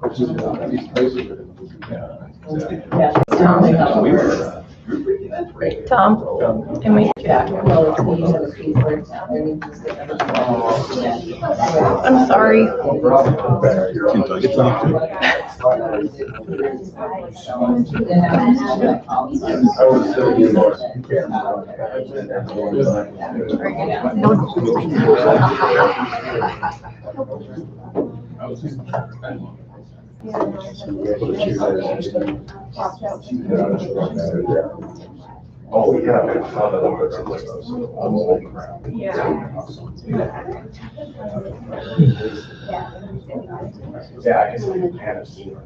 Tom, can we? I'm sorry. Oh, yeah. Yeah, I guess I haven't seen it.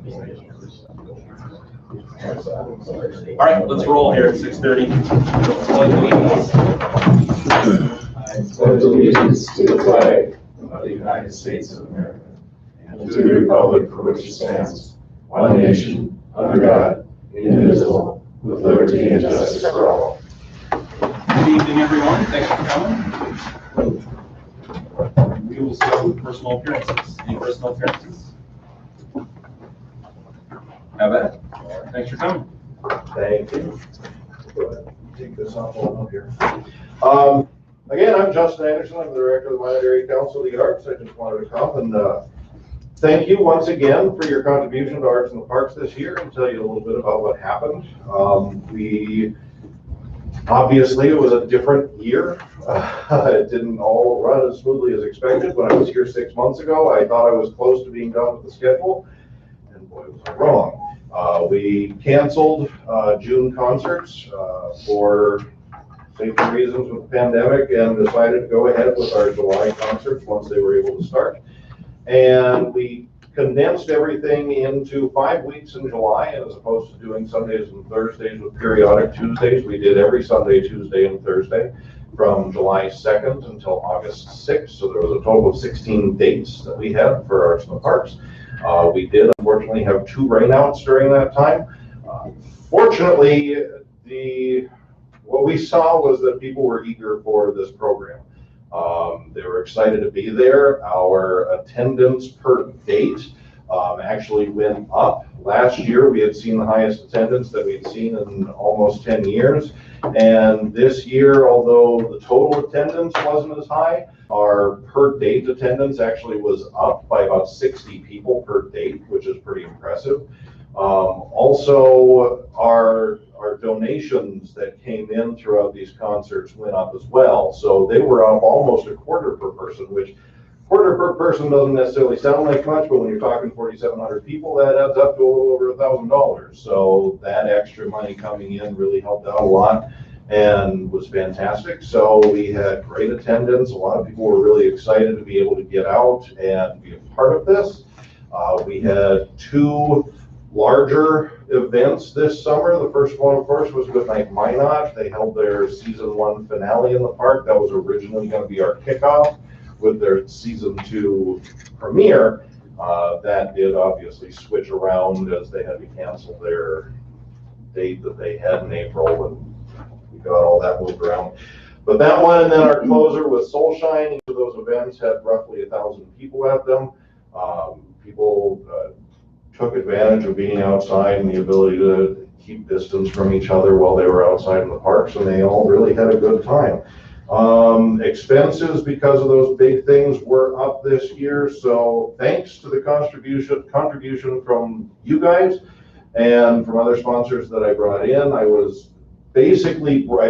All right, let's roll here at 6:30. I pledge allegiance to the flag of the United States of America and to the republic for which it stands, one nation, under God, indivisible, with liberty and justice for all. Good evening, everyone. Thanks for coming. We will start with personal appearances. Any personal appearances? Have at it. Thanks for coming. Thank you. Go ahead. Take this off while I'm here. Again, I'm Justin Anderson. I'm the director of the Minot Area Council of the Arts. I just wanted to come and thank you once again for your contribution to Arts in the Parks this year and tell you a little bit about what happened. Obviously, it was a different year. It didn't all run as smoothly as expected. When I was here 6 months ago, I thought I was close to being done with the schedule, and boy, was I wrong. We canceled June concerts for safety reasons with the pandemic and decided to go ahead with our July concerts once they were able to start. And we condensed everything into 5 weeks in July, as opposed to doing Sundays and Thursdays with periodic Tuesdays. We did every Sunday, Tuesday, and Thursday from July 2nd until August 6th. So there was a total of 16 dates that we had for Arts in the Parks. We did unfortunately have 2 rainouts during that time. Fortunately, what we saw was that people were eager for this program. They were excited to be there. Our attendance per date actually went up. Last year, we had seen the highest attendance that we'd seen in almost 10 years. And this year, although the total attendance wasn't as high, our per date attendance actually was up by about 60 people per date, which is pretty impressive. Also, our donations that came in throughout these concerts went up as well. So they were up almost a quarter per person, which quarter per person doesn't necessarily sound like much, but when you're talking 4,700 people, that adds up to a little over $1,000. So that extra money coming in really helped out a lot and was fantastic. So we had great attendance. A lot of people were really excited to be able to get out and be a part of this. We had 2 larger events this summer. The first one, of course, was with Minot. They held their season 1 finale in the park. That was originally going to be our kickoff with their season 2 premiere. That did obviously switch around as they had to cancel their date that they had in April, and we got all that moved around. But that one, and then our closer was Soulshine. Each of those events had roughly 1,000 people at them. People took advantage of being outside and the ability to keep distance from each other while they were outside in the parks, and they all really had a good time. Expenses, because of those big things, were up this year, so thanks to the contribution from you guys and from other sponsors that I brought in, I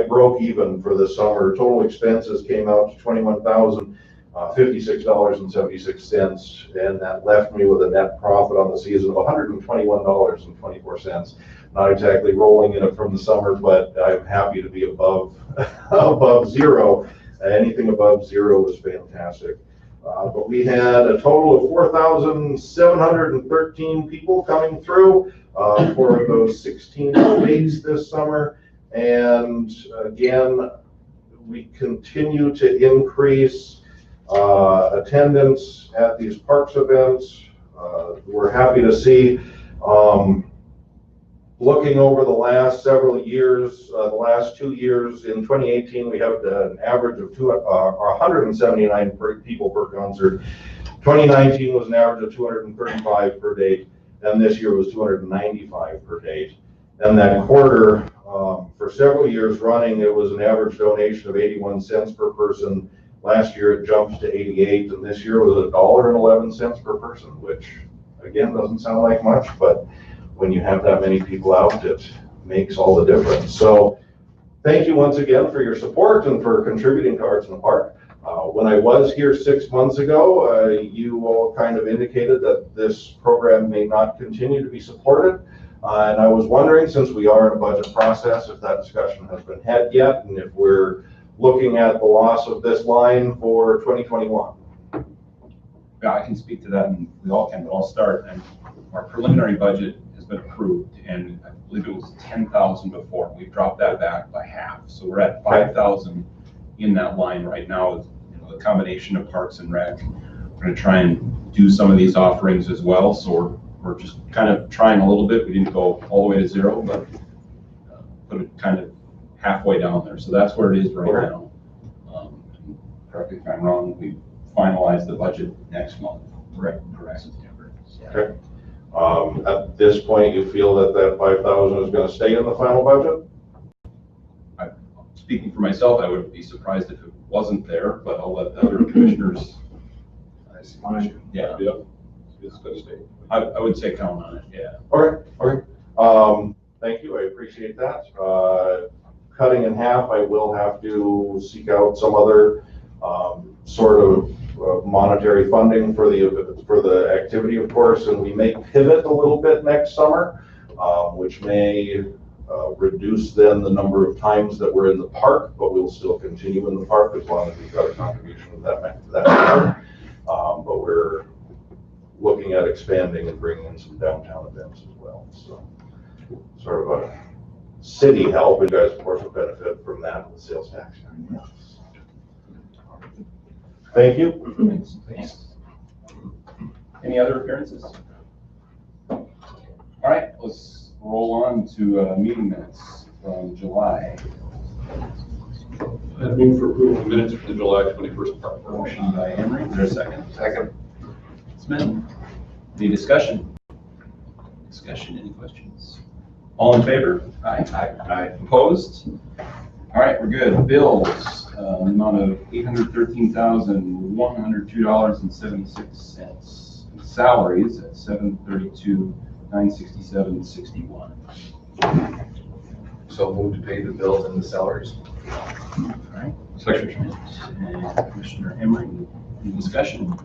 broke even for the summer. Total expenses came out to $21,056.76, and that left me with a net profit on the season of $121.24. Not exactly rolling in it from the summer, but I'm happy to be above zero. Anything above zero is fantastic. But we had a total of 4,713 people coming through for those 16 days this summer. And again, we continue to increase attendance at these parks events. We're happy to see looking over the last several years, the last 2 years, in 2018, we have an average of 179 people per concert. 2019 was an average of 235 per date, and this year was 295 per date. And that quarter, for several years running, it was an average donation of 81 cents per person. Last year it jumped to 88, and this year was $1.11 per person, which again doesn't sound like much, but when you have that many people out, it makes all the difference. So thank you once again for your support and for contributing to Arts in the Park. When I was here 6 months ago, you all kind of indicated that this program may not continue to be supported. And I was wondering, since we are in a budget process, if that discussion has been had yet, and if we're looking at the loss of this line for 2021. Yeah, I can speak to that, and we all can, but I'll start. And our preliminary budget has been approved, and I believe it was 10,000 before. We've dropped that back by half, so we're at 5,000 in that line right now. With, the combination of Parks and Rec, we're going to try and do some of these offerings as well. So we're just kind of trying a little bit. We didn't go all the way to zero, but put it kind of halfway down there. So that's where it is right now. Correct me if I'm wrong. We finalize the budget next month. Correct. September. Okay. At this point, you feel that that 5,000 is going to stay in the final budget? Speaking for myself, I would be surprised if it wasn't there, but I'll let the other commissioners. Yeah. It's going to stay. I would say count on it. Yeah. Okay. Thank you. I appreciate that. Cutting in half, I will have to seek out some other sort of monetary funding for the activity, of course, and we may pivot a little bit next summer, which may reduce then the number of times that we're in the park, but we'll still continue in the park as long as we've got a contribution of that matter. But we're looking at expanding and bringing in some downtown events as well. So sort of a city help. You guys, of course, will benefit from that with sales tax. Thank you. Thanks. Any other appearances? All right, let's roll on to meeting minutes from July. I move for approval of minutes for the July 21st park. Motion by Henry. Is there a second? Second. Smith. Any discussion? Any questions? All in favor? Aye. Aye. Opposed? All right, we're good. Bills, the amount of $813,102.76. Salaries at $732,967.61. So move to pay the bills and the salaries. All right. Second. And Commissioner Emery, any discussion?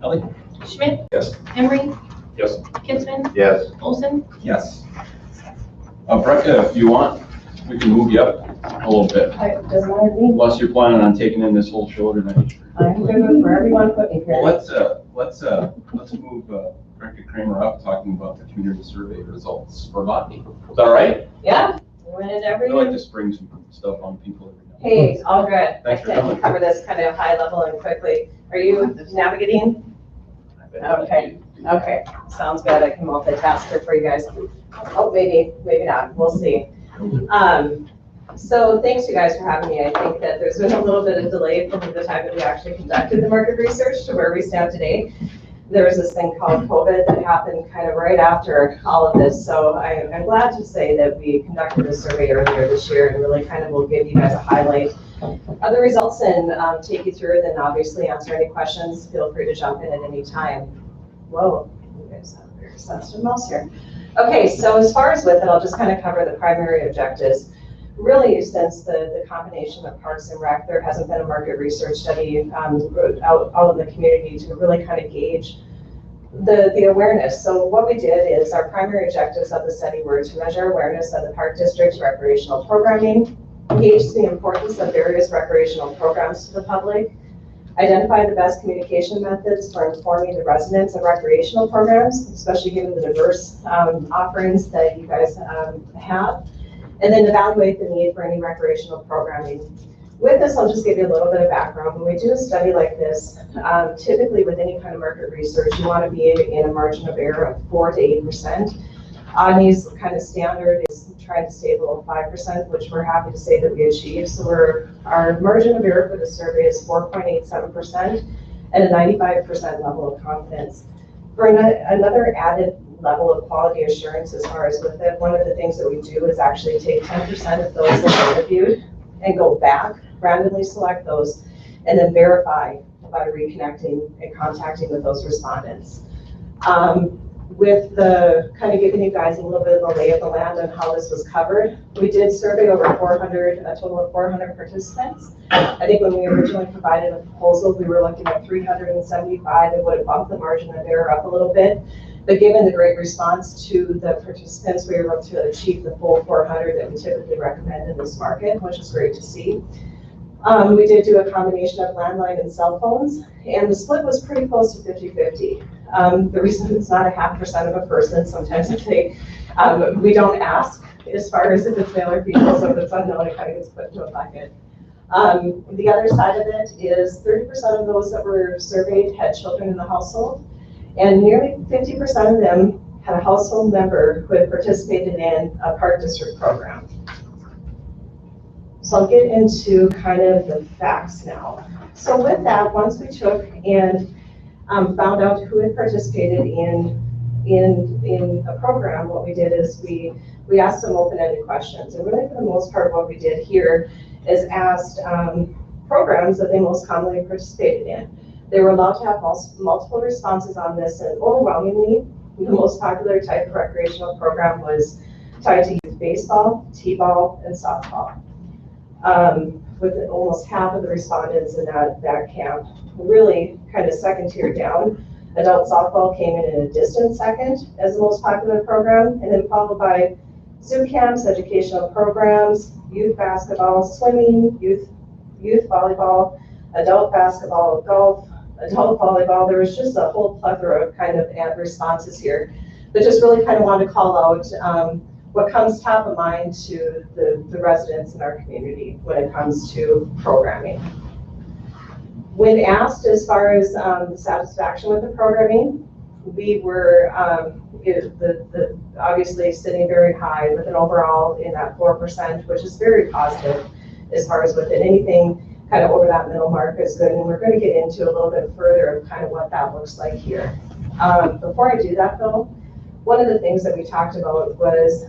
Ellie? Schmidt? Yes. Emery? Yes. Kinsman? Yes. Olson? Yes. Brecca, if you want, we can move you up a little bit. Doesn't matter to me. Unless you're planning on taking in this whole show tonight. I'm good for everyone put me Well, here. let's move Brecca Kramer up, talking about the community survey results for Botany. Is that all right? Yeah, we went into I every. like to spring some stuff on people every now and then. Hey, all good. I Thanks for can coming. cover this kind of high level and quickly. Are you navigating? Okay, sounds good. I can multitask here for you guys. Oh, maybe not. We'll see. So thanks you guys for having me. I think that there's been a little bit of delay from the time that we actually conducted the market research to where we stand today. There was this thing called COVID that happened kind of right after all of this. So I'm glad to say that we conducted this survey earlier this year and really kind of will give you guys a highlight of the results and take you through it, and obviously answer any questions. Feel free to jump in at any time. Whoa, you guys have a very sensitive mouse here. Okay, so as far as with it, I'll just kind of cover the primary objectives. Really, since the combination of Parks and Rec, there hasn't been a market research study out in the community to really kind of gauge the awareness. So what we did is our primary objectives of the study were to measure awareness of the Park District's recreational programming, gauge the importance of various recreational programs to the public, identify the best communication methods for informing the residents of recreational programs, especially given the diverse offerings that you guys have, and then evaluate the need for any recreational programming. With this, I'll just give you a little bit of background. When we do a study like this, typically with any kind of market research, you want to be in a margin of error of 4 to 8%. Agni's kind of standard is trying to stay below 5%, which we're happy to say that we achieved. So our margin of error for the survey is 4.87% and a 95% level of confidence. For another added level of quality assurance as far as with it, one of the things that we do is actually take 10% of those that are interviewed and go back, randomly select those, and then verify by reconnecting and contacting with those respondents. With the kind of giving you guys a little bit of the lay of the land on how this was covered, we did survey over 400, a total of 400 participants. I think when we originally provided a proposal, we were looking at 375. It would have bumped the margin of error up a little bit. But given the great response to the participants, we were able to achieve the full 400 that we typically recommend in this market, which is great to see. We did do a combination of landline and cell phones, and the split was pretty close to 50-50. The reason it's not a 0.5% of a person, sometimes we don't ask as far as if it's male or female, so if it's unknown, it kind of gets put into a bucket. The other side of it is 30% of those that were surveyed had children in the household, and nearly 50% of them had a household member who had participated in a park district program. So I'll get into kind of the facts now. So with that, once we took and found out who had participated in a program, what we did is we asked some open-ended questions. And really, for the most part, what we did here is asked programs that they most commonly participated in. They were allowed to have multiple responses on this, and overwhelmingly, the most popular type of recreational program was tied to youth baseball, t-ball, and softball. With almost half of the respondents in that camp. Really kind of second tier down. Adult softball came in a distant second as the most popular program, and then followed by zoo camps, educational programs, youth basketball, swimming, youth volleyball, adult basketball, golf, adult volleyball. There was just a whole plethora of kind of responses here, but just really kind of wanted to call out what comes top of mind to the residents in our community when it comes to programming. When asked as far as the satisfaction with the programming, we were obviously sitting very high with an overall in that 4%, which is very positive as far as within anything kind of over that middle mark is good. And we're going to get into a little bit further of kind of what that looks like here. Before I do that though, one of the things that we talked about was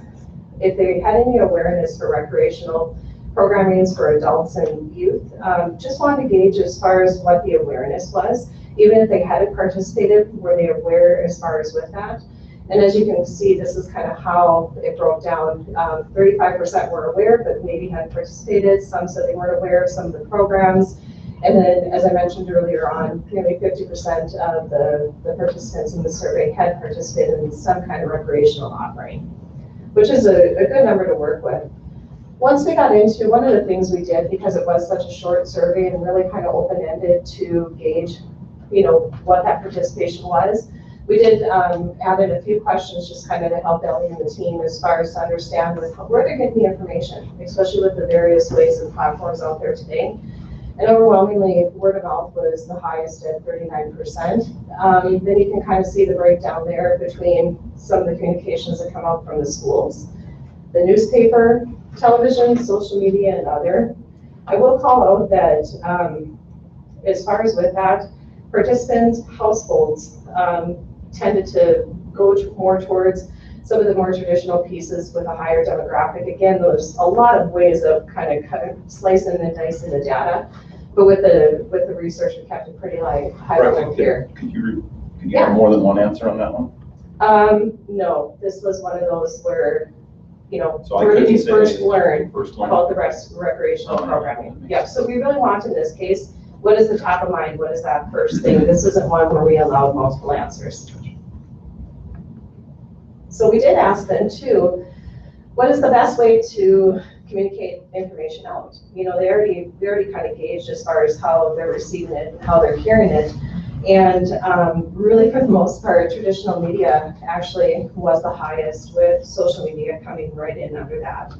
if they had any awareness for recreational programming for adults and youth, just wanted to gauge as far as what the awareness was. Even if they hadn't participated, were they aware as far as with that? And as you can see, this is kind of how it broke down. 35% were aware, but maybe hadn't participated. Some said they weren't aware of some of the programs. And then, as I mentioned earlier on, nearly 50% of the participants in the survey had participated in some kind of recreational offering, which is a good number to work with. Once we got into one of the things we did, because it was such a short survey and really kind of open-ended to gauge, what that participation was, we did added a few questions just kind of to help Ellie and the team as far as to understand where they're getting the information, especially with the various ways and platforms out there today. And overwhelmingly, word of mouth was the highest at 39%. Then you can kind of see the breakdown there between some of the communications that come out from the schools, the newspaper, television, social media, and other. I will call out that as far as with that, participants' households tended to go more towards some of the more traditional pieces with a higher demographic. Again, there's a lot of ways of kind of slicing and dicing the data, but with the research, we kept it pretty high level here. Could you have more than one answer on that one? No, this was one of those where, So where did you first learn about the Oh, recreational programming? Yeah, so we really want in this case, what is the top of mind? What is that first thing? This isn't one where we allowed multiple answers. So we did ask then too, what is the best way to communicate information out? We already kind of gauged as far as how they're receiving it and how they're hearing it. And really, for the most part, traditional media actually was the highest, with social media coming right in under that.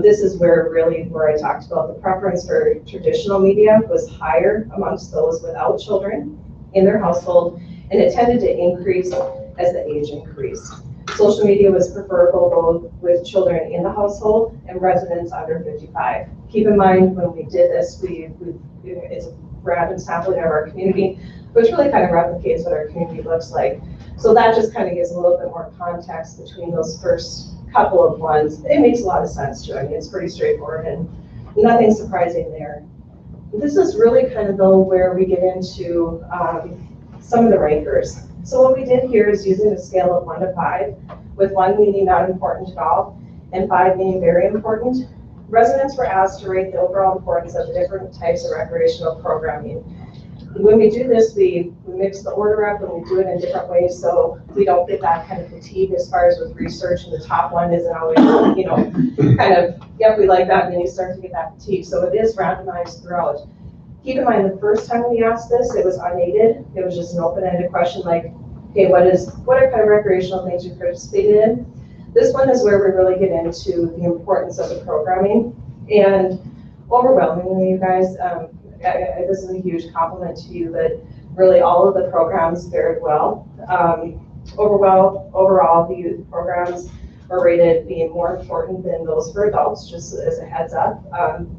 This is where I talked about the preference for traditional media was higher amongst those without children in their household, and it tended to increase as the age increased. Social media was preferable both with children in the household and residents under 55. Keep in mind, when we did this, it's a random sampling of our community, which really kind of replicates what our community looks like. So that just kind of gives a little bit more context between those first couple of ones. It makes a lot of sense too. I mean, it's pretty straightforward and nothing surprising there. This is really kind of though where we get into some of the rankers. So what we did here is using a scale of 1 to 5, with 1 meaning not important at all, and 5 meaning very important. Residents were asked to rate the overall importance of the different types of recreational programming. When we do this, we mix the order up and we do it in different ways so we don't get that kind of fatigue as far as with research, and the top one isn't always, you know, kind of, yep, we like that, and then you start to get that fatigue. So it is randomized throughout. Keep in mind, the first time we asked this, it was unaided. It was just an open-ended question like, okay, what are kind of recreational things you participated in? This one is where we really get into the importance of the programming. And overwhelmingly, you guys, this is a huge compliment to you, but really all of the programs fared well. Overall, the youth programs are rated being more important than those for adults, just as a heads up.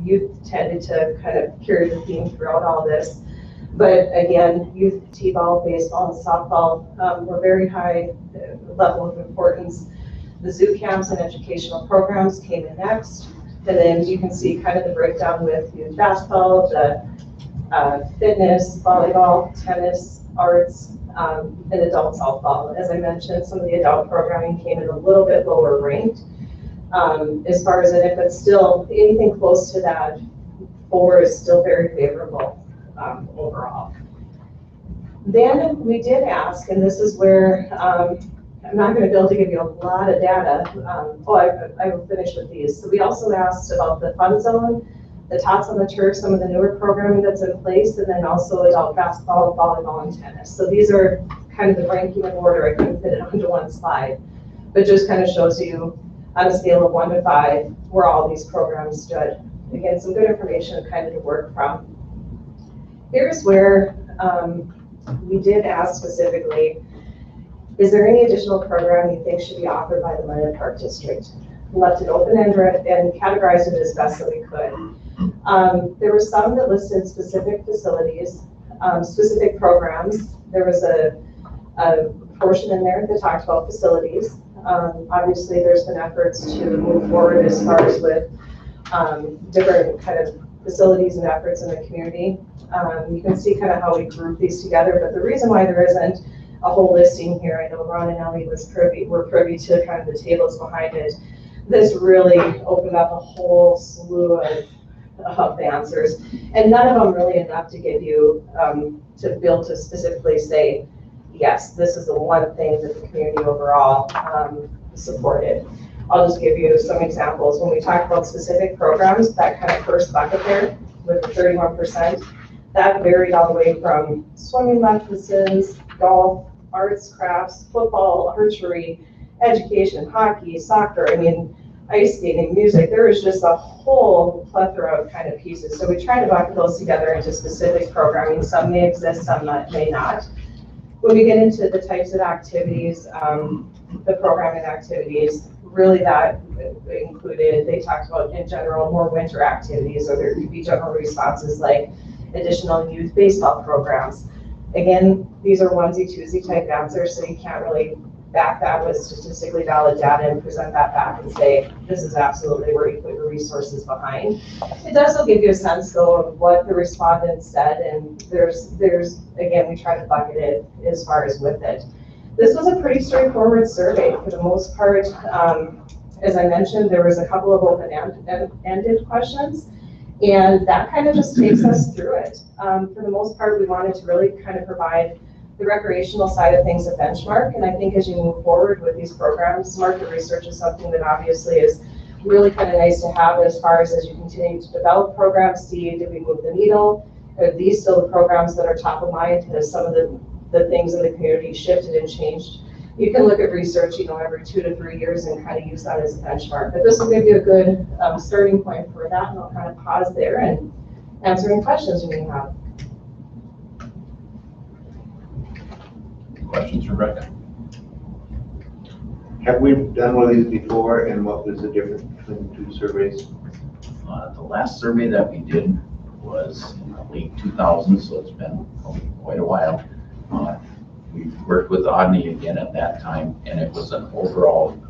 Youth tended to kind of carry the theme throughout all this. But again, youth t-ball, baseball, and softball were very high level of importance. The zoo camps and educational programs came in next. And then you can see kind of the breakdown with youth basketball, the fitness, volleyball, tennis, arts, and adult softball. As I mentioned, some of the adult programming came in a little bit lower ranked as far as it, but still anything close to that 4 is still very favorable overall. Then we did ask, and this is where I'm not going to be able to give you a lot of data. I will finish with these. So we also asked about the fun zone, the tots on the turf, some of the newer programming that's in place, and then also adult basketball, volleyball, and tennis. So these are kind of the ranking in order. I couldn't fit it onto one slide, but just kind of shows you on a scale of 1 to 5 where all these programs stood. Again, some good information kind of to work from. Here's where we did ask specifically, is there any additional program you think should be offered by the Minot Park District? Left it open-ended and categorized it as best that we could. There were some that listed specific facilities, specific programs. There was a portion in there that talked about facilities. Obviously, there's been efforts to move forward as far as with different kind of facilities and efforts in the community. You can see kind of how we group these together, but the reason why there isn't a whole listing here, I know Ron and Ellie were privy to kind of the tables behind it. This really opened up a whole slew of answers, and none of them really enough to give you, to be able to specifically say, yes, this is the one thing that the community overall supported. I'll just give you some examples. When we talk about specific programs, that kind of first bucket there with the 31%, that varied all the way from swimming lessons, golf, arts, crafts, football, archery, education, hockey, soccer, I mean, ice skating, music. There was just a whole plethora of kind of pieces. So we try to bucket those together into specific programming. Some may exist, some may not. When we get into the types of activities, the programming activities, really that included, they talked about in general more winter activities, or there could be general responses like additional youth baseball programs. Again, these are onesie-twosie type answers, so you can't really back that with statistically valid data and present that back and say, this is absolutely where you put your resources behind. It does give you a sense though of what the respondents said, and there's again, we try to bucket it as far as with it. This was a pretty straightforward survey for the most part. As I mentioned, there was a couple of open-ended questions, and that kind of just takes us through it. For the most part, we wanted to really kind of provide the recreational side of things a benchmark, and I think as you move forward with these programs, market research is something that obviously is really kind of nice to have as far as you continue to develop programs, see did we move the needle, are these still the programs that are top of mind, has some of the things in the community shifted and changed. You can look at research, every 2 to 3 years and kind of use that as a benchmark. But this will give you a good starting point for that, and I'll kind of pause there and answer any questions you may have. Questions for Rebecca? Have we done one of these before, and what was the difference between the two surveys? The last survey that we did was in the late 2000s, so it's been quite a while. We worked with Odney again at that time, and it was an overall,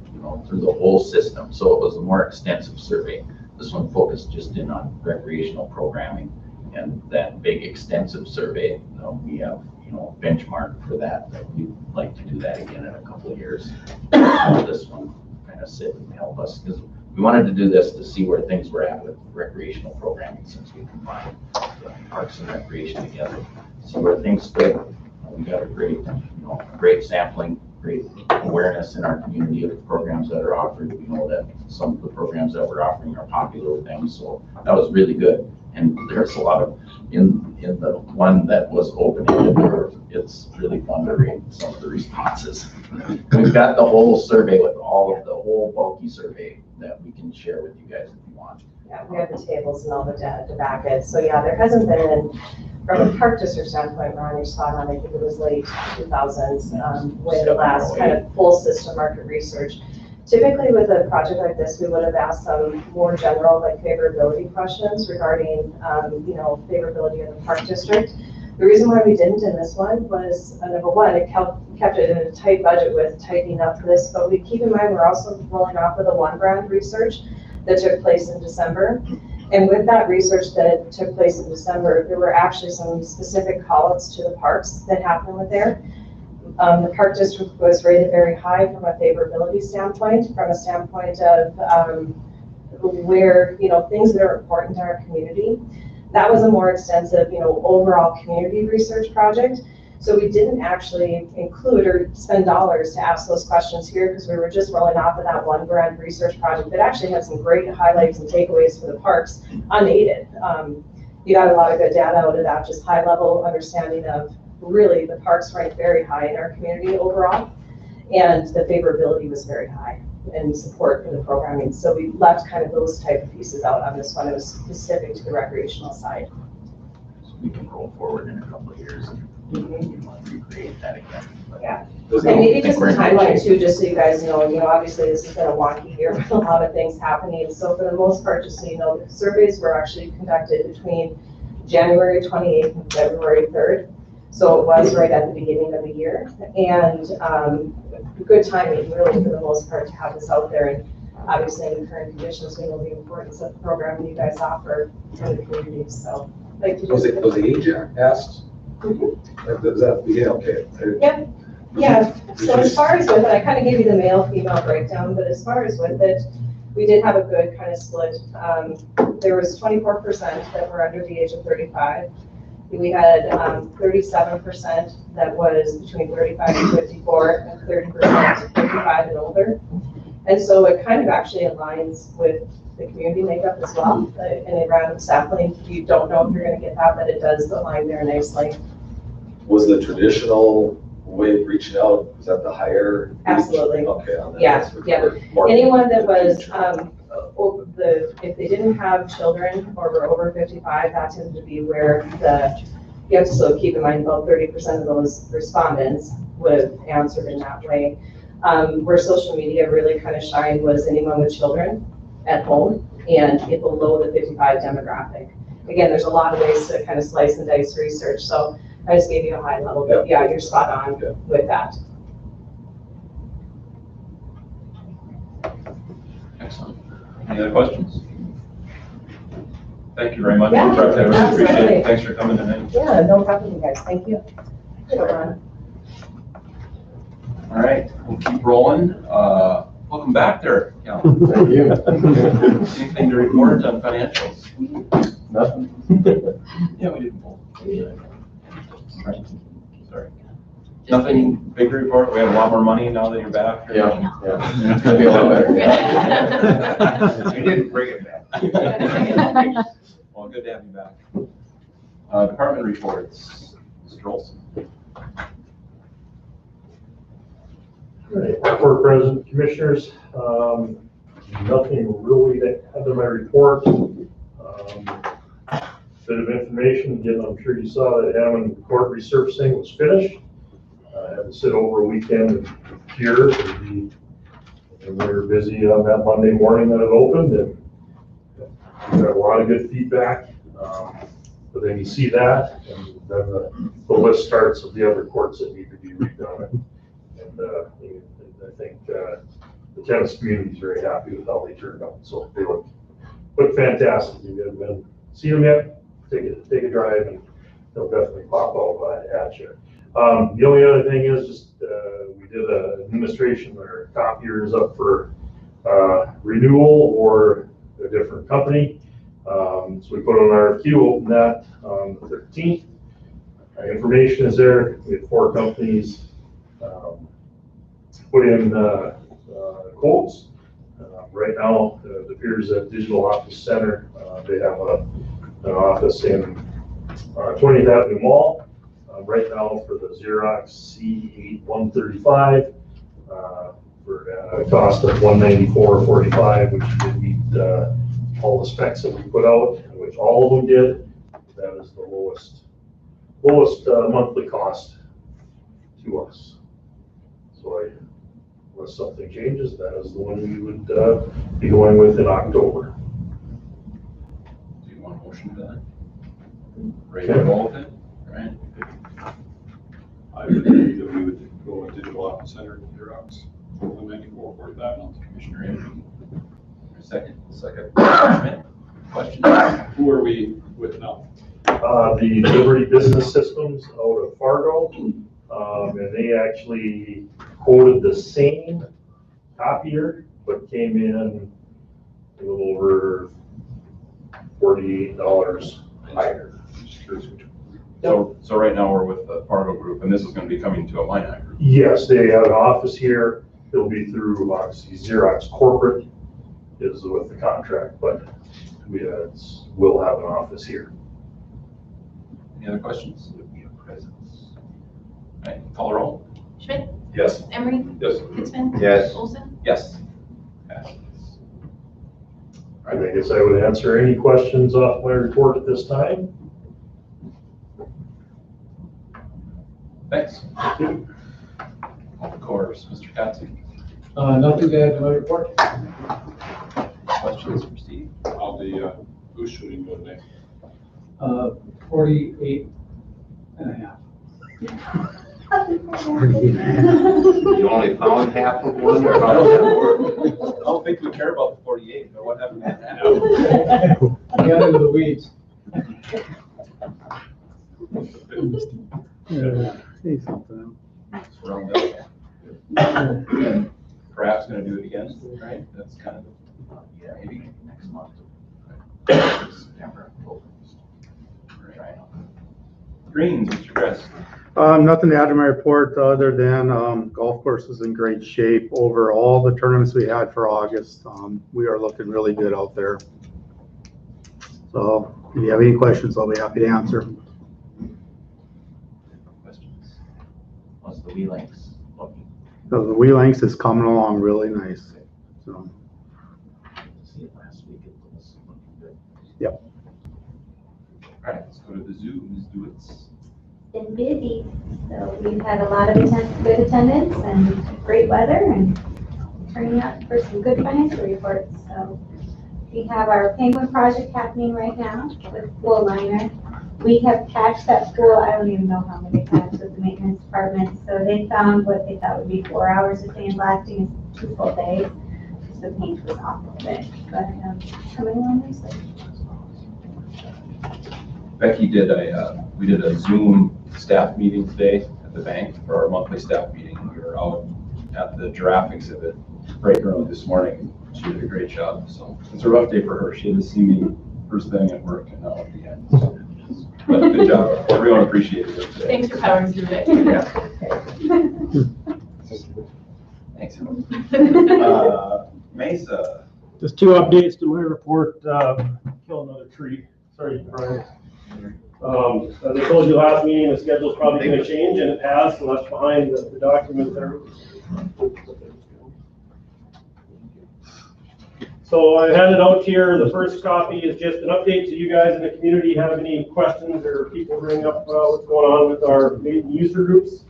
through the whole system. So it was a more extensive survey. This one focused just in on recreational programming, and that big extensive survey, we have, a benchmark for that we'd like to do that again in a couple of years. This one kind of sit and help us, because we wanted to do this to see where things were at with recreational programming, since we combined parks and recreation together. See where things stood. We got a great sampling, great awareness in our community of the programs that are offered. We know that some of the programs that we're offering are popular things, so that was really good. And there's a lot of, in the one that was open-ended, it's really fun to read some of the responses. We've got the whole survey with all of the whole bulky survey that we can share with you guys if you want. Yeah, we have the tables and all the data to back it. So yeah, there hasn't been, from a park district standpoint, Ron, you're spot on. I think it was late 2000s when the last kind of full system market research. Typically with a project like this, we would have asked some more general like favorability questions regarding, favorability of the park district. The reason why we didn't in this one was, number one, it kept it in a tight budget with tightening up this, but we keep in mind we're also rolling off with a one brand research that took place in December. And with that research that took place in December, there were actually some specific call-outs to the parks that happened with there. The park district was rated very high from a favorability standpoint, from a standpoint of where, things that are important to our community. That was a more extensive, overall community research project. So we didn't actually include or spend dollars to ask those questions here, because we were just rolling off of that one brand research project that actually had some great highlights and takeaways for the parks, unaided. You got a lot of good data out of that, just high level understanding of really the parks ranked very high in our community overall, and the favorability was very high and support for the programming. So we left kind of those type of pieces out on this one. It was specific to the recreational side. So we can roll forward in a couple of years and we want to recreate that again. But Yeah. And maybe just a timeline too, just so you guys know, obviously this has been a wonky year with a lot of things happening. So for the most part, just so you know, the surveys were actually conducted between January 28th and February 3rd. So it was right at the beginning of the year, and good timing really for the most part to have this out there. And obviously in the current conditions, we know the importance of the program you guys offer to the community. So like to Was just. the age asked? Was that, yeah, okay. Yep. Yeah, so as far as with it, I kind of gave you the male-female breakdown, but as far as with it, we did have a good kind of split. There was 24% that were under the age of 35. We had 37% that was between 35 and 54, and 30% 55 and older. And so it kind of actually aligns with the community makeup as well. In a random sampling, you don't know if you're going to get that, but it does align there nicely. Was the traditional way of reaching out, was that the higher? Absolutely. Okay. On that. Yeah, yeah. More Anyone that was, if they didn't have children or were over 55, that tended to be where you have to still keep in mind about 30% of those respondents would have answered in that way. Where social media really kind of shined was anyone with children at home and below the 55 demographic. Again, there's a lot of ways to kind of slice and dice research, so I just gave you a high level, but yeah, you're spot on with that. Excellent. Any other questions? Thank you very much. Yeah, I really appreciate absolutely. it. Thanks for coming tonight. Yeah, no problem, you guys. Thank you. Sure. All right, we'll keep rolling. Welcome back there, Cal. Thank you. Anything to report on financials? Nothing. Yeah, we did both. Right. Sorry. Nothing big to report? We have a lot more money now that you're back? or- Yeah, it's gonna be a lot better. We didn't bring it back. Well, good to have you back. Department reports. Mr. Olson. Board President, Commissioners, nothing really to add to my report. Bit of information, again, I'm sure you saw that Hammond Court resurfacing was finished. I had to sit over a weekend and cure the And we were busy on that Monday morning that it opened, and we got a lot of good feedback. But then you see that, and then the list starts of the other courts that need to be redone. And I think the tennis community is very happy with how they turned out. So they look fantastic. If you haven't been see them yet, take a drive, and they'll definitely pop out at you. The only other thing is just we did an administration or copier is up for renewal or a different company. So we put on our queue, open that on the 13th. Information is there. We had 4 companies put in quotes. Right now, it appears that Digital Office Center, they have an office in 20th Avenue Mall. Right now for the Xerox C8135 for a cost of $194.45, which did meet all the specs that we put out, which all of them did. That is the lowest monthly cost to us. So unless something changes, that is the one we would be going with in October. Do you want a motion to that? Ready to roll with it? Right? I would think that we would go with Digital Office Center, Xerox, 194.45. Commissioner Avery. A second? Second. Schmidt? Questions? Who are we with now? The Liberty Business Systems out of Fargo, and they actually quoted the same copier, but came in a little over $48 higher. So right now we're with the Fargo Group, and this is going to be coming to a line item. Yes, they have an office here. It'll be through, obviously, Xerox Corporate is with the contract, but we'll have an office here. Any other questions? Right, call the roll. Schmidt, Yes. Emery, Yes. Hitzman. Yes. Olson. Yes. I guess I would answer any questions off my report at this time. Thanks. Of course, Mr. Katsy. Nothing to add to my report. Questions for Steve? How the goose shooting go today? 48 and a half. You only found half of one, or how does that work? I don't think we care about the 48, but what happened to that? I got into the weeds. Say something. Let's round up. Perhaps going to do it again, right? That's kind of, maybe Next month. September, October. right. Greens, Mr. Chris. Nothing to add to my report other than golf course is in great shape over all the tournaments we had for August. We are looking really good out there. So if you have any questions, I'll be happy to answer. Questions? Plus the Wee Links looking. So the Wee Links is coming along really nice. So See it last week, it was looking good. yep. All right, let's go to the zoo. Ms. Dewitt's. Been busy, so we've had a lot of good attendance and great weather and turning out for some good financial reports. So we have our penguin project happening right now with pool liner. We have patched that pool, I don't even know how many times with the maintenance department. So they found what they thought would be 4 hours of sandblasting is 2 full days. So the paint was off a bit, but coming along nicely. Becky did we did a Zoom staff meeting today at the bank for our monthly staff meeting. We were out at the giraffe exhibit bright early this morning. She did a great job. So it's a rough day for her. She had to see me first thing at work and now at the end. So, but good job. Everyone appreciated it today. Thanks for powering through it. Thanks. Mesa. Just 2 updates to my report. Kill another tree. Sorry, Brian. As I told you last meeting, the schedule's probably going to change, and it has, so that's behind the document there. So I handed out here, the first copy is just an update to you guys in the community. Have any questions or people bring up what's going on with our main user groups?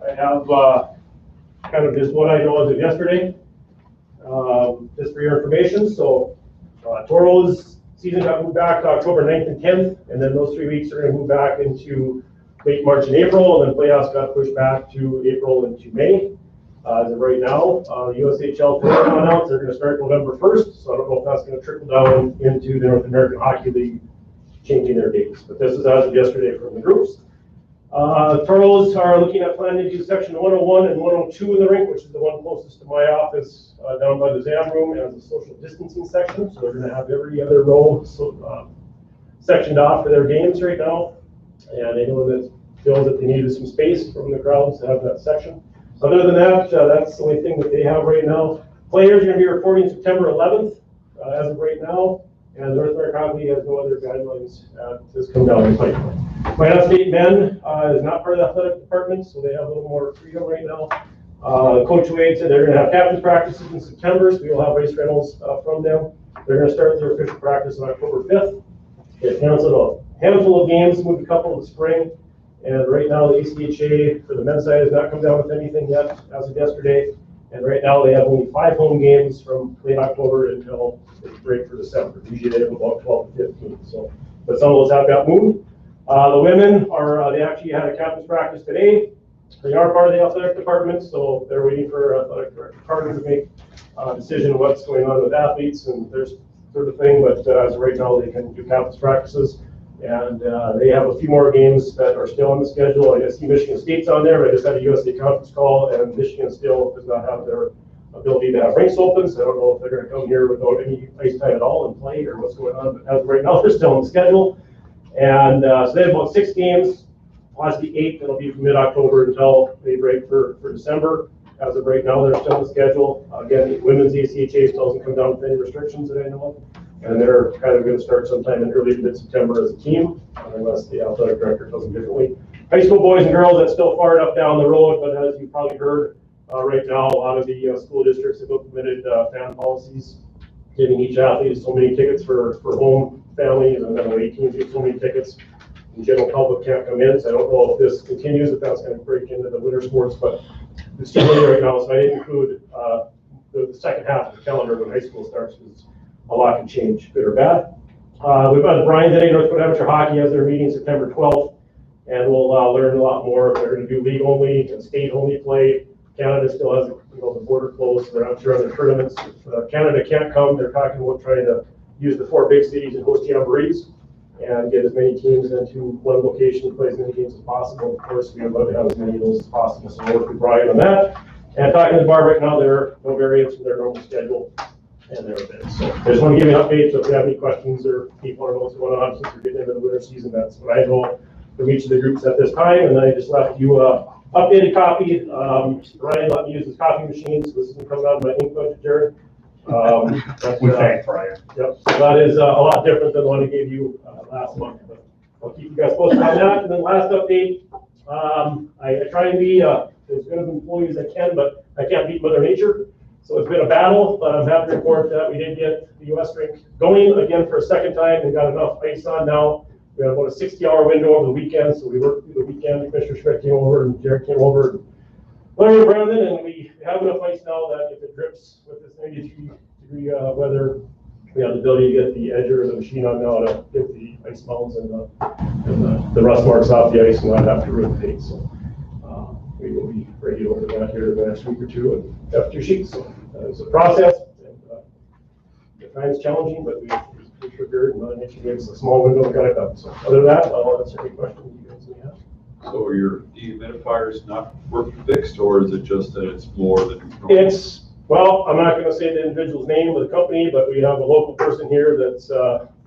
I have kind of just what I know as of yesterday. just for your information. So Toro's season got moved back to October 9th and 10th, and then those 3 weeks are going to move back into late March and April, and then playoffs got pushed back to April and to May. As of right now, the USHL playoff announced they're going to start November 1st, so I don't know if that's going to trickle down into the North American Hockey League changing their dates, but this is as of yesterday from the groups. Toros are looking at planning to do section 101 and 102 in the rink, which is the one closest to my office, down by the exam room, as a social distancing section. So they're going to have every other row sectioned off for their games right now. And they know that feels that they needed some space from the crowds to have that section. Other than that, that's the only thing that they have right now. Players are going to be reporting September 11th as of right now. And North American Hockey has no other guidelines to come down the pipeline. Minot State men is not part of the athletic department, so they have a little more freedom right now. Coach Wade said they're going to have captain's practices in September, so we'll have ice rentals from them. They're going to start their official practice on October 5th. They canceled a handful of games, moved a couple in the spring, and right now the ACHA for the men's side has not come down with anything yet as of yesterday. And right now they have only 5 home games from late October until the break for December. Usually they have about 12 to 15. So, but some of those have got moved. The women are, they actually had a captain's practice today. They are part of the athletic department, so they're waiting for athletic director Carter to make a decision on what's going on with athletes and their sort of thing. But as of right now, they can do captain's practices. And they have a few more games that are still on the schedule. I see Michigan State's on there, but I just had a USA conference call, and Michigan still does not have their ability to have rinks open, so I don't know if they're going to come here without any ice time at all and play or what's going on. But as of right now, they're still on the schedule. And so they have about 6 games, plus the 8th, it'll be from mid-October until they break for December. As of right now, they're still on the schedule. Again, the women's ACHA still hasn't come down with any restrictions that I know of. And they're kind of going to start sometime in early to mid-September as a team, unless the athletic director tells them differently. High school boys and girls, that's still far enough down the road, but as you probably heard, right now, a lot of the school districts have implemented fan policies, giving each athlete so many tickets for home families, and then away teams get so many tickets. The general public can't come in, so I don't know if this continues, if that's going to break into the winter sports, but it's too early right now, so I didn't include the second half of the calendar when high school starts, because a lot can change, good or bad. We've got Brian today, North Dakota Amateur Hockey has their meeting September 12th, and we'll learn a lot more. They're going to do league only and state only play. Canada still has the border closed, so they're not sure on their tournaments. If Canada can't come, they're talking about trying to use the 4 big cities and host jamborees and get as many teams into one location to play as many games as possible. Of course, we would love to have as many of those as possible, so we'll work with Brian on that. And talking to the bar right now, there are no variants from their normal schedule. And everything. So I just want to give you an update. So if you have any questions or people are know what's going on since we're getting into the winter season, that's what I know from each of the groups at this time. And then I just left you a updated copy. Ryan let me use his copy machine, so this is coming out of my ink budget, Jared. We thank Brian. Yep. So that is a lot different than the one I gave you last month. But I'll keep you guys posted on that. And then last update, I try and be as good of an employee as I can, but I can't beat Mother Nature. So it's been a battle, but I'm happy to report that we did get the US rink going again for a second time. They got enough ice on now. We had about a 60-hour window over the weekend, so we worked through the weekend. Commissioner Schmidt came over and Jared came over and Larry Brandon, and we have enough ice now that if it drips with this 93-degree weather, we have the ability to get the edger of the machine on now to get the ice mounds and the rust marks off the ice and not have to ruin the paint. So we will be ready over that here in the next week or two and have 2 sheets. So it's a process. And, the time's challenging, but we prepared and Mother Nature gave us a small window and got it done. So other than that, I'll answer any questions you guys may have. So are your dehumidifiers not working fixed, or is it just that it's more than? It's, well, I'm not going to say the individual's name of the company, but we have a local person here that's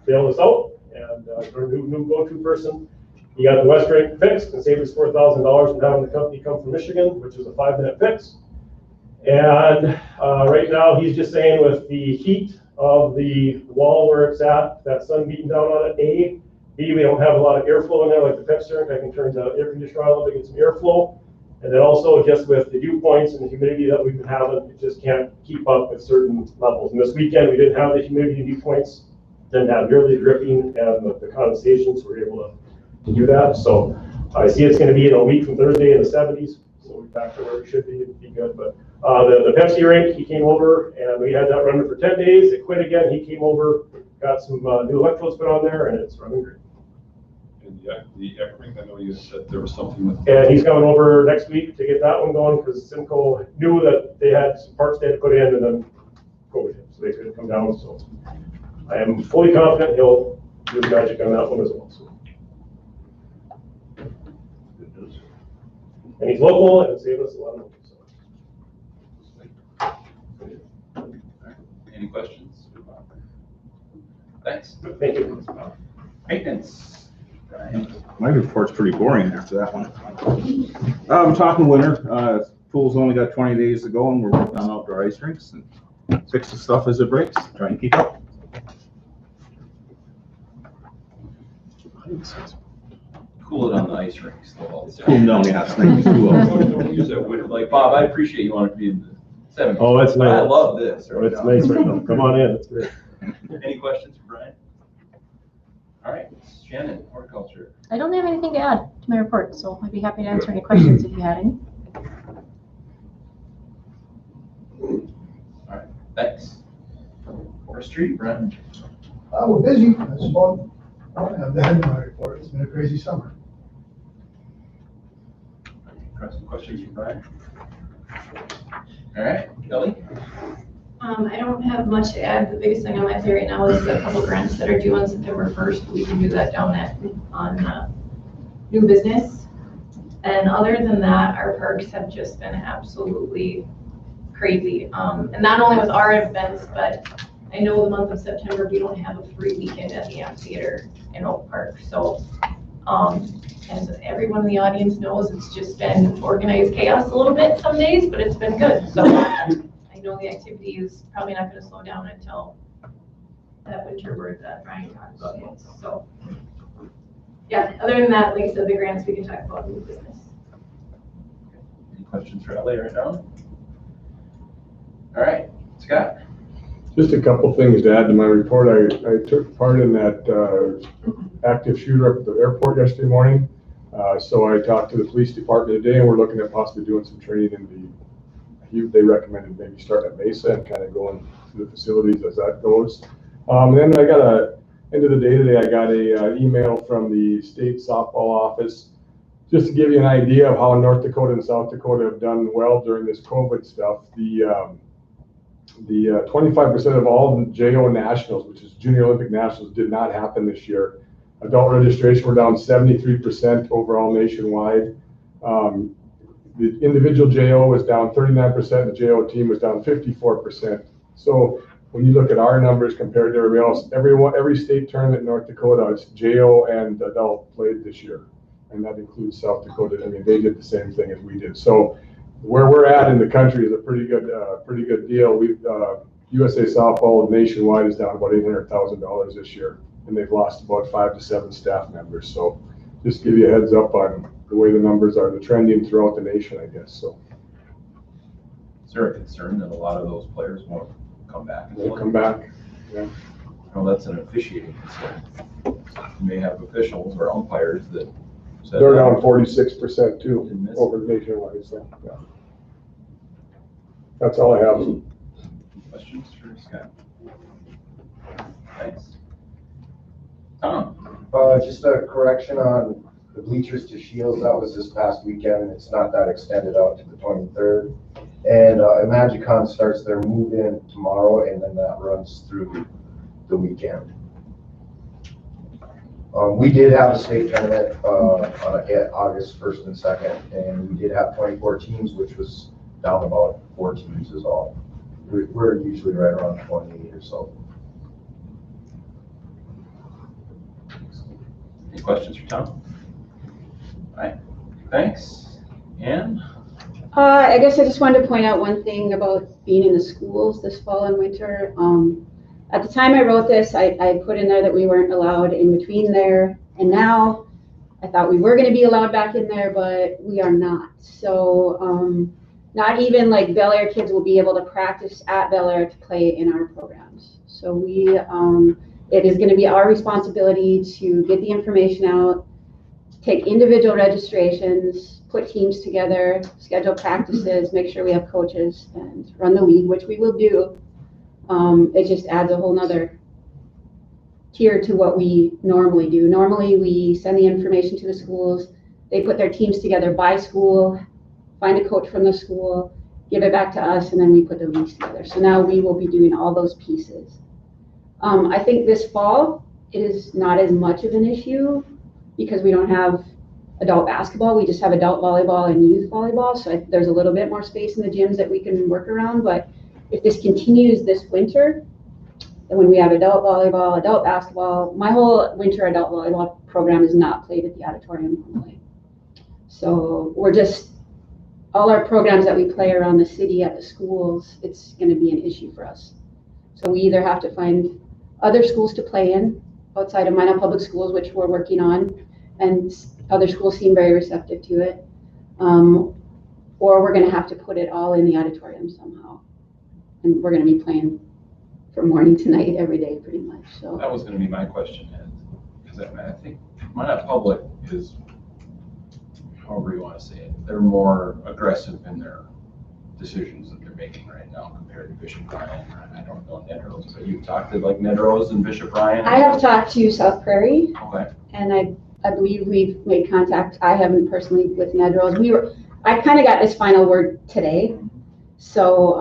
bailed us out, and our new go-to person. He got the West rink fixed and saved us $4,000 from having the company come from Michigan, which was a 5-minute fix. And right now, he's just saying with the heat of the wall where it's at, that sun beating down on it, A, B, we don't have a lot of airflow in there like the fence rink. I can turn the air conditioner on to get some airflow. And then also just with the dew points and the humidity that we've been having, it just can't keep up with certain levels. And this weekend, we didn't have the humidity and dew points, didn't have nearly the dripping and the condensation, so we're able to do that. So I see it's going to be in a week from Thursday in the 70s. So we're back to where we should be, it'd be good, but, the Pepsi rink, he came over and we had that running for 10 days, it quit again, he came over, got some, new electrodes put on there and it's running great. And the Eckering, I know you said there was something with. And he's coming over next week to get that one going, because Simcoe knew that they had some parts they had to put in and then COVID hit, so they couldn't come down, so. I am fully confident he'll do the magic on that one as well, so. And he's local and saved us a lot of money, so. Any questions? Thanks. Thank you. Maintenance. Brian. My report's pretty boring after that one. I'm talking winter, pool's only got 20 days to go and we're working on outdoor ice rinks and fix the stuff as it breaks, try and keep up. Cool it on the ice rinks. Though. Cool down, yeah, it's nice to cool out. Don't use that winter. Like Bob, I appreciate you wanting to be in the 70s. Oh, that's nice. I love this. Oh, it's nice right now. Come on in, it's great. Any questions for Brian? All right, Shannon, horticulture. I don't have anything to add to my report, so I'd be happy to answer any questions if you had any. All right, thanks. Forestry, Brian. We're busy, that's about, I don't have that in my report, it's been a crazy summer. Questions for Brian? All right, Kelly? I don't have much to add. The biggest thing on my plate right now is a couple grants that are due on September 1st. We can do that down on new business. And other than that, our parks have just been absolutely crazy. And not only with our events, but I know the month of September, we don't have a free weekend at the amphitheater in Oak Park. So, and everyone in the audience knows it's just been organized chaos a little bit some days, but it's been good. So I know the activity is probably not going to slow down until that winter word that Brian talked about hits. So, yeah, other than that, like I said, the grants we can talk about new business. Any questions for Ellie right now? All right, Scott? Just a couple things to add to my report. I took part in that active shooter up at the airport yesterday morning. So I talked to the police department today and we're looking at possibly doing some training in they recommended maybe starting at Mesa and kind of going to the facilities as that goes. Then I got end of the day today, I got a email from the state softball office just to give you an idea of how North Dakota and South Dakota have done well during this COVID stuff. The 25% of all the JO nationals, which is Junior Olympic Nationals, did not happen this year. Adult registration were down 73% overall nationwide. The individual JO was down 39%, the JO team was down 54%. So when you look at our numbers compared to everybody else, every state tournament in North Dakota, it's JO and adult played this year. And that includes South Dakota. I mean, they did the same thing as we did. So where we're at in the country is a pretty good deal. We've USA Softball nationwide is down about $800,000 this year, and they've lost about 5 to 7 staff members. So just give you a heads up on the way the numbers are, the trending throughout the nation, I guess. So is there a concern that a lot of those players won't come back? They'll come back. Yeah. Well, that's an officiating concern. You may have officials or umpires that said they're down 46% too over nationwide. So yeah. That's all I have. Questions for Scott? Thanks. Tom? Just a correction on the bleachers to Shields. That was this past weekend, and it's not that extended out to the 23rd. And Imagicon starts their move-in tomorrow, and then that runs through the weekend. We did have a state tournament on August 1st and 2nd, and we did have 24 teams, which was down about 4 teams is all. We're usually right around 28 or so. Any questions for Tom? All right, thanks. Ann? I guess I just wanted to point out one thing about being in the schools this fall and winter. At the time I wrote this, I put in there that we weren't allowed in between there and now. I thought we were going to be allowed back in there, but we are not. So not even like Bel Air kids will be able to practice at Bel Air to play in our programs. So it is going to be our responsibility to get the information out, take individual registrations, put teams together, schedule practices, make sure we have coaches, and run the league, which we will do. It just adds a whole nother tier to what we normally do. Normally, we send the information to the schools, they put their teams together by school, find a coach from the school, give it back to us, and then we put the leagues together. So now we will be doing all those pieces. I think this fall, it is not as much of an issue because we don't have adult basketball. We just have adult volleyball and youth volleyball. So there's a little bit more space in the gyms that we can work around. But if this continues this winter, then when we have adult volleyball, adult basketball, my whole winter adult volleyball program is not played at the auditorium normally. So we're just, all our programs that we play around the city at the schools, it's going to be an issue for us. So we either have to find other schools to play in outside of Minot Public Schools, which we're working on, and other schools seem very receptive to it. Or we're going to have to put it all in the auditorium somehow. And we're going to be playing from morning to night every day pretty much. So that was going to be my question, because I think Minot Public is, however you want to say it, they're more aggressive in their decisions that they're making right now compared to Bishop Ryan. I don't know Ned Rose, but you've talked to like Ned Rose and Bishop Ryan? I have talked to South Prairie. Okay. And I believe we've made contact. I haven't personally with Ned Rose. I kind of got this final word today. So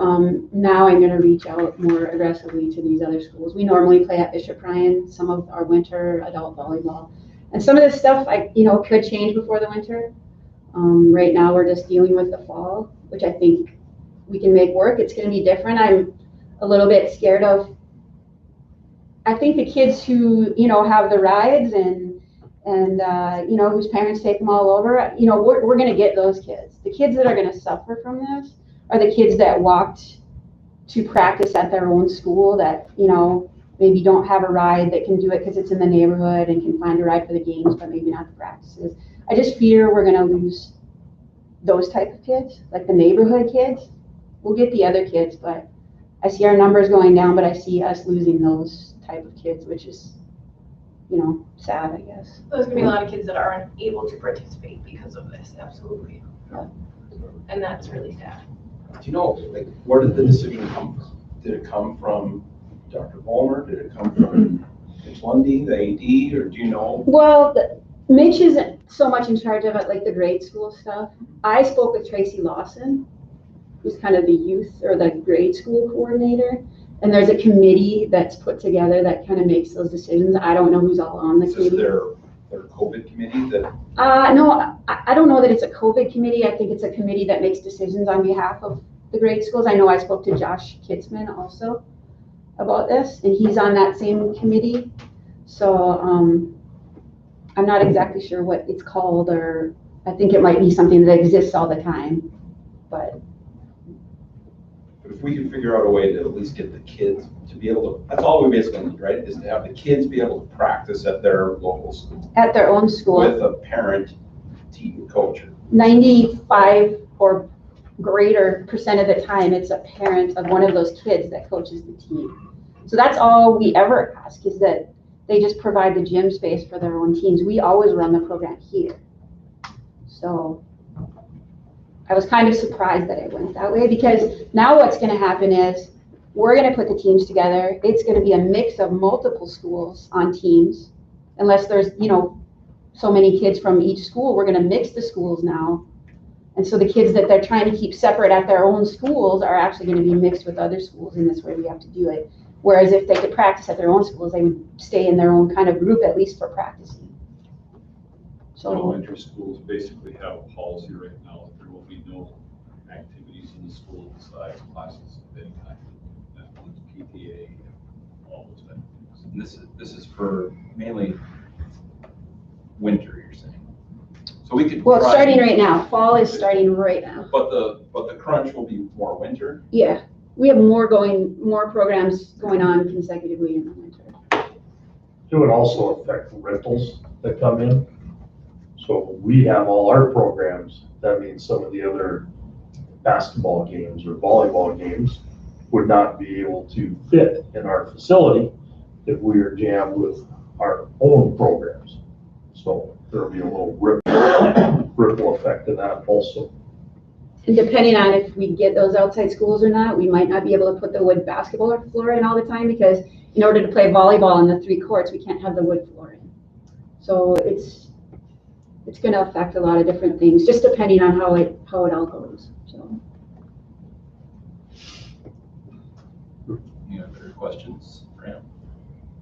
now I'm going to reach out more aggressively to these other schools. We normally play at Bishop Ryan, some of our winter adult volleyball. And some of this stuff could change before the winter. Right now we're just dealing with the fall, which I think we can make work. It's going to be different. I'm a little bit scared of, I think the kids who, have the rides and whose parents take them all over, we're going to get those kids. The kids that are going to suffer from this are the kids that walked to practice at their own school that, maybe don't have a ride that can do it because it's in the neighborhood and can find a ride for the games, but maybe not the practices. I just fear we're going to lose those type of kids, like the neighborhood kids. We'll get the other kids, but I see our numbers going down, but I see us losing those type of kids, which is, sad, I guess. There's gonna be a lot of kids that aren't able to participate because of this, absolutely. Yeah. And that's really sad. Do you know, like, where did the decision come from? Did it come from Dr. Vollmer? Did it come from Mitch Lundy, the AD, or do you know? Well, Mitch isn't so much in charge of it, like the grade school stuff. I spoke with Tracy Lawson, who's kind of the youth or the grade school coordinator. And there's a committee that's put together that kind of makes those decisions. I don't know who's all on the committee. Is this their COVID committee that? No, I don't know that it's a COVID committee. I think it's a committee that makes decisions on behalf of the grade schools. I know I spoke to Josh Kitzman also about this, and he's on that same committee. So I'm not exactly sure what it's called, or I think it might be something that exists all the time, but if we can figure out a way to at least get the kids to be able to, that's all we basically need, right? Is to have the kids be able to practice at their local school. At their own school. With a parent, team, coach. 95 or greater percent of the time, it's a parent of one of those kids that coaches the team. So that's all we ever ask, is that they just provide the gym space for their own teams. We always run the program here. So I was kind of surprised that it went that way, because now what's going to happen is we're going to put the teams together. It's going to be a mix of multiple schools on teams, unless there's, so many kids from each school. We're going to mix the schools now. And so the kids that they're trying to keep separate at their own schools are actually going to be mixed with other schools, and that's where we have to do it. Whereas if they could practice at their own schools, they would stay in their own kind of group, at least for practicing. So Elementary schools basically have a policy right now that there will be no activities in the school besides classes of any kind. That one's PTA and all those type of things. And this is for mainly winter, you're saying? So we could. Well, it's starting right now. Fall is starting right now. But the crunch will be more winter? Yeah, we have more programs going on consecutively in the winter. It would also affect rentals that come in. So we have all our programs. That means some of the other basketball games or volleyball games would not be able to fit in our facility if we are jammed with our own programs. So there'll be a little ripple effect in that also. And depending on if we get those outside schools or not, we might not be able to put the wood basketball floor in all the time because in order to play volleyball in the 3 courts, we can't have the wood floor in. So it's gonna affect a lot of different things, just depending on how it all goes, so. Any other questions, Graham?